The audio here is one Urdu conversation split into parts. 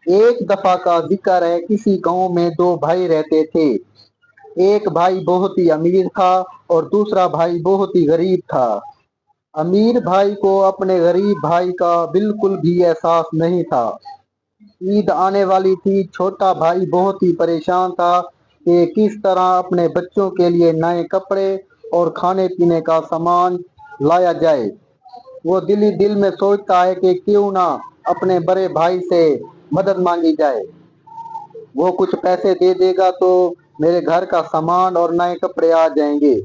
ایک دفعہ کا ذکر ہے، کسی گاؤں میں دو بھائی رہتے تھے۔ ایک بھائی بہت ہی امیر تھا اور دوسرا بھائی بہت ہی غریب تھا۔ امیر بھائی کو اپنے غریب بھائی کا بالکل بھی احساس نہیں تھا۔ عید آنے والی تھی، چھوٹا بھائی بہت ہی پریشان تھا کہ کس طرح اپنے بچوں کے لیے نئے کپڑے اور کھانے پینے کا سامان لایا جائے۔ وہ دل ہی دل میں سوچتا ہے کہ کیوں نہ اپنے بڑے بھائی سے مدد مانگی جائے، وہ کچھ پیسے دے دے گا تو میرے گھر کا سامان اور نئے کپڑے آ جائیں گے۔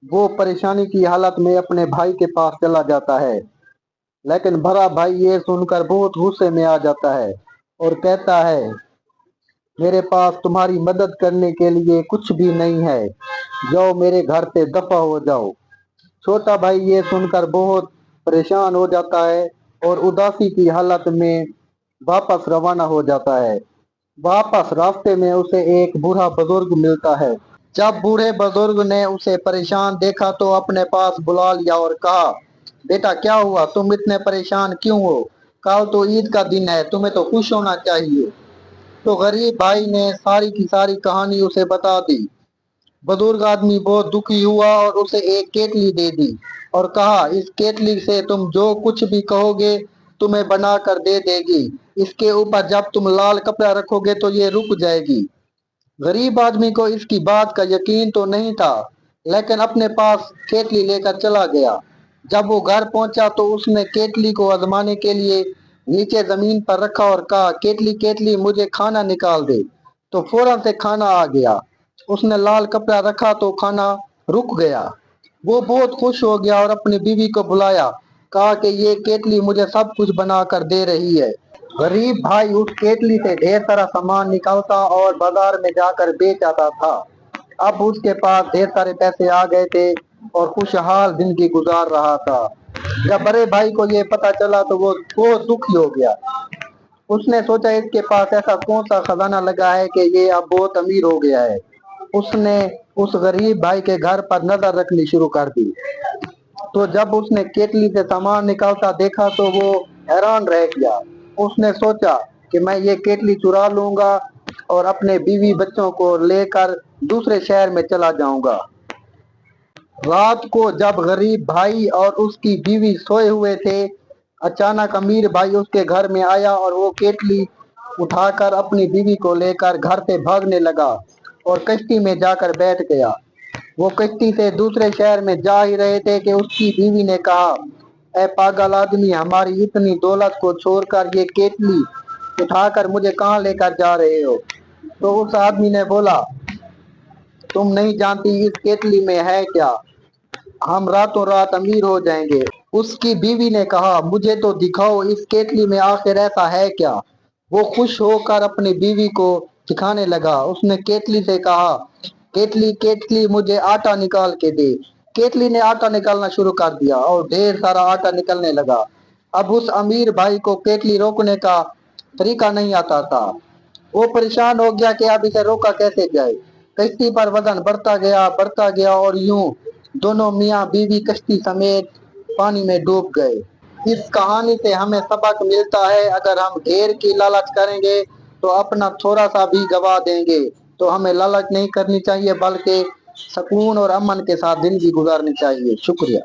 وہ پریشانی کی حالت میں اپنے بھائی کے پاس چلا جاتا ہے، لیکن بڑا بھائی یہ سن کر بہت غصے میں آ جاتا ہے اور کہتا ہے، میرے پاس تمہاری مدد کرنے کے لیے کچھ بھی نہیں ہے، جاؤ میرے گھر سے دفع ہو جاؤ۔ چھوٹا بھائی یہ سن کر بہت پریشان ہو جاتا ہے اور اداسی کی حالت میں واپس روانہ ہو جاتا ہے۔ واپس راستے میں اسے ایک بوڑھا بزرگ ملتا ہے۔ جب بوڑھے بزرگ نے اسے پریشان دیکھا تو اپنے پاس بلا لیا اور کہا، بیٹا کیا ہوا، تم اتنے پریشان کیوں ہو؟ کل تو عید کا دن ہے، تمہیں تو خوش ہونا چاہیے۔ تو غریب بھائی نے ساری کی ساری کہانی اسے بتا دی۔ بزرگ آدمی بہت دکھی ہوا اور اسے ایک کیٹلی دے دی اور کہا، اس کیٹلی سے تم جو کچھ بھی کہو گے تمہیں بنا کر دے دے گی، اس کے اوپر جب تم لال کپڑا رکھو گے تو یہ رک جائے گی۔ غریب آدمی کو اس کی بات کا یقین تو نہیں تھا، لیکن اپنے پاس کیٹلی لے کر چلا گیا۔ جب وہ گھر پہنچا تو اس نے کیٹلی کو آزمانے کے لیے نیچے زمین پر رکھا اور کہا، کیٹلی کیٹلی مجھے کھانا نکال دے۔ تو فوراً سے کھانا آ گیا۔ اس نے لال کپڑا رکھا تو کھانا رک گیا۔ وہ بہت خوش ہو گیا اور اپنی بیوی کو بلایا، کہا کہ یہ کیٹلی مجھے سب کچھ بنا کر دے رہی ہے۔ غریب بھائی اس کیٹلی سے ڈھیر سارا سامان نکالتا اور بازار میں جا کر بیچ آتا تھا۔ اب اس کے پاس ڈھیر سارے پیسے آ گئے تھے اور خوشحال زندگی گزار رہا تھا۔ جب بڑے بھائی کو یہ پتا چلا تو وہ بہت دکھی ہو گیا۔ اس نے سوچا، اس کے پاس ایسا کون سا خزانہ لگا ہے کہ یہ اب بہت امیر ہو گیا ہے۔ اس نے اس غریب بھائی کے گھر پر نظر رکھنی شروع کر دی۔ تو جب اس نے کیٹلی سے سامان نکالتا دیکھا تو وہ حیران رہ گیا۔ اس نے سوچا کہ میں یہ کیٹلی چرا لوں گا اور اپنے بیوی بچوں کو لے کر دوسرے شہر میں چلا جاؤں گا۔ رات کو جب غریب بھائی اور اس کی بیوی سوئے ہوئے تھے، اچانک امیر بھائی اس کے گھر میں آیا اور وہ کیٹلی اٹھا کر اپنی بیوی کو لے کر گھر سے بھاگنے لگا اور کشتی میں جا کر بیٹھ گیا۔ وہ کشتی سے دوسرے شہر میں جا ہی رہے تھے کہ اس کی بیوی نے کہا، اے پاگل آدمی، ہماری اتنی دولت کو چھوڑ کر یہ کیٹلی اٹھا کر مجھے کہاں لے کر جا رہے ہو؟ تو اس آدمی نے بولا، تم نہیں جانتی اس کیٹلی میں ہے کیا، ہم راتوں رات امیر ہو جائیں گے۔ اس کی بیوی نے کہا، مجھے تو دکھاؤ اس کیٹلی میں آخر ایسا ہے کیا۔ وہ خوش ہو کر اپنی بیوی کو دکھانے لگا۔ اس نے کیٹلی سے کہا، کیٹلی کیٹلی مجھے آٹا نکال کے دے۔ کیٹلی نے آٹا نکالنا شروع کر دیا اور ڈھیر سارا آٹا نکلنے لگا۔ اب اس امیر بھائی کو کیٹلی روکنے کا طریقہ نہیں آتا تھا۔ وہ پریشان ہو گیا کہ اب اسے روکا کیسے جائے۔ کشتی پر وزن بڑھتا گیا اور یوں دونوں میاں بیوی کشتی سمیت پانی میں ڈوب گئے۔ اس کہانی سے ہمیں سبق ملتا ہے، اگر ہم ڈھیر کی لالچ کریں گے تو اپنا تھوڑا سا بھی گوا دیں گے۔ تو ہمیں لالچ نہیں کرنی چاہیے بلکہ سکون اور امن کے ساتھ زندگی گزارنی چاہیے۔ شکریہ۔